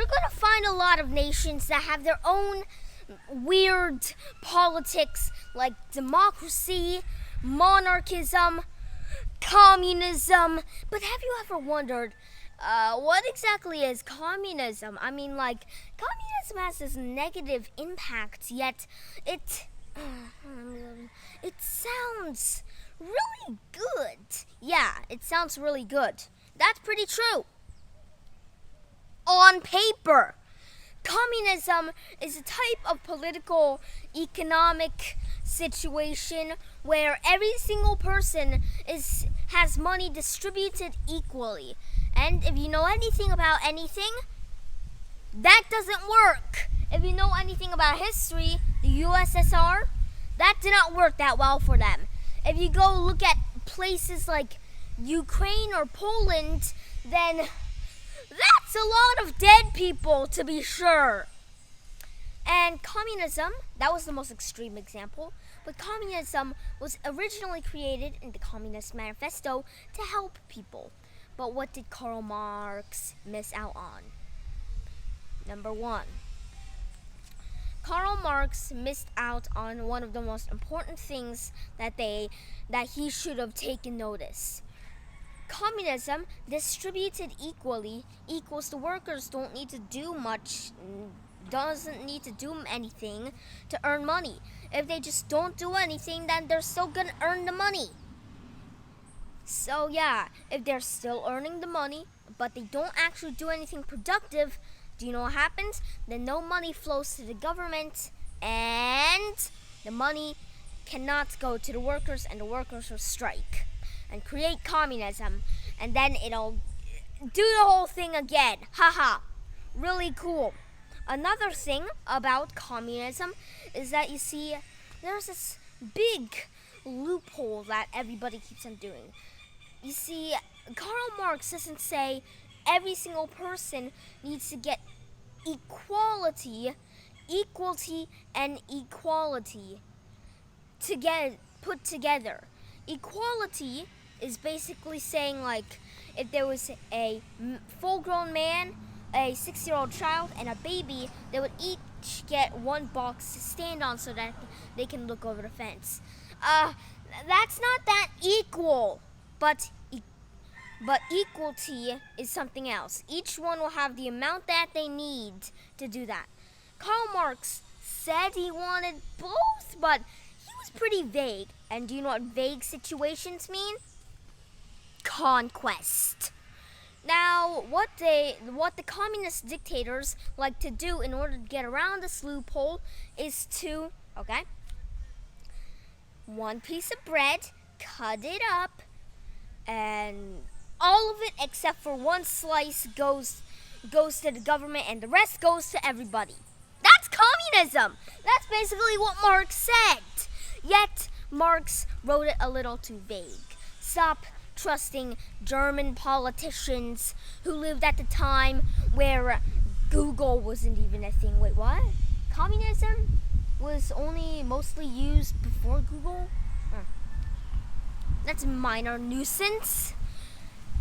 going to find a lot of nations that have their own weird politics, like democracy, monarchism, communism. But have you ever wondered, what exactly is communism? I mean, like, communism has this negative impact, yet it sounds really good. Yeah, it sounds really good. That's pretty true. On paper, communism is a type of political, economic situation where every single person has money distributed equally. And if you know anything about anything, that doesn't work. If you know anything about history, the USSR, that did not work that well for them. If you go look at places like Ukraine or Poland, then that's a lot of dead people, to be sure. And communism, that was the most extreme example, but communism was originally created in the Communist Manifesto to help people. But what did Karl Marx miss out on? Number one, Karl Marx missed out on one of the most important things that he should have taken notice. Communism, distributed equally, equals the workers don't need to do much, doesn't need to do anything to earn money. If they just don't do anything, then they're still gonna earn the money. So yeah, if they're still earning the money, but they don't actually do anything productive, do you know what happens? Then no money flows to the government, and the money cannot go to the workers, and the workers will strike and create communism, and then it'll do the whole thing again. Haha, really cool. Another thing about communism is that, you see, there's this big loophole that everybody keeps on doing. You see, Karl Marx doesn't say every single person needs to get equality, and equality put together. Equality is basically saying, like, if there was a full-grown man, a 6-year-old child, and a baby, they would each get one box to stand on so that they can look over the fence. That's not that equal, but equality is something else. Each one will have the amount that they need to do that. Karl Marx said he wanted both, but he was pretty vague. And do you know what vague situations mean? Conquest. Now, what the communist dictators like to do in order to get around this loophole is to, one piece of bread, cut it up, and all of it except for one slice goes to the government, and the rest goes to everybody. That's communism. That's basically what Marx said. Yet Marx wrote it a little too vague. Stop trusting German politicians who lived at the time where Google wasn't even a thing. Wait, what? Communism was only mostly used before Google? That's a minor nuisance.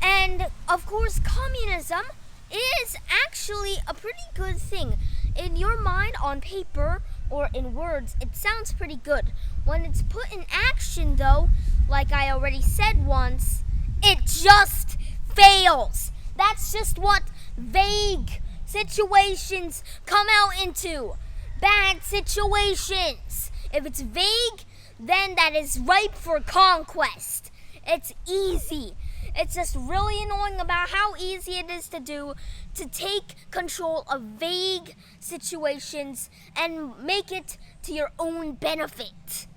And of course, communism is actually a pretty good thing. In your mind, on paper, or in words, it sounds pretty good. When it's put in action, though, like I already said once, it just fails. That's just what vague situations come out into. Bad situations. If it's vague, then that is ripe for conquest. It's easy. It's just really annoying about how easy it is to take control of vague situations and make it to your own benefit.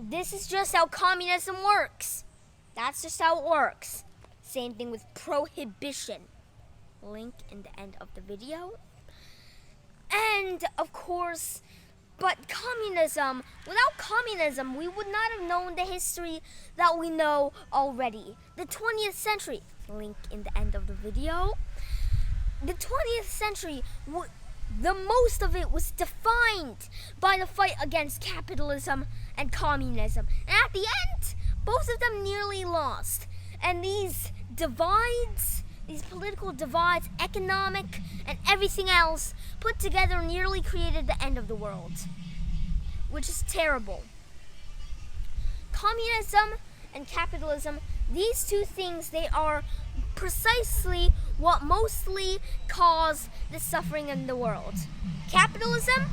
This is just how communism works. That's just how it works. Same thing with prohibition. Link in the end of the video. And of course, but communism, without communism, we would not have known the history that we know already. The 20th century, link in the end of the video. The 20th century, the most of it was defined by the fight against capitalism and communism. And at the end, both of them nearly lost. And these divides these political divides, economic and everything else, put together nearly created the end of the world, which is terrible. Communism and capitalism, these two things, they are precisely what mostly cause the suffering in the world. Capitalism,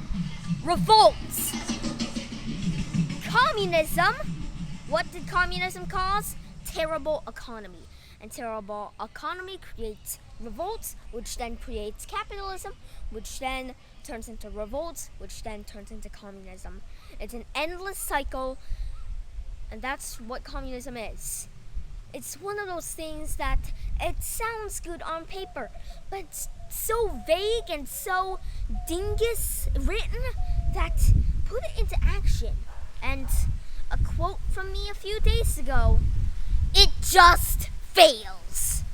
revolts. Communism, what did communism cause? Terrible economy. And terrible economy creates revolts, which then creates capitalism, which then turns into revolts, which then turns into communism. It's an endless cycle, and that's what communism is. It's one of those things that it sounds good on paper, but it's so vague and so dingus written that put it into action. And a quote from me a few days ago, it just fails.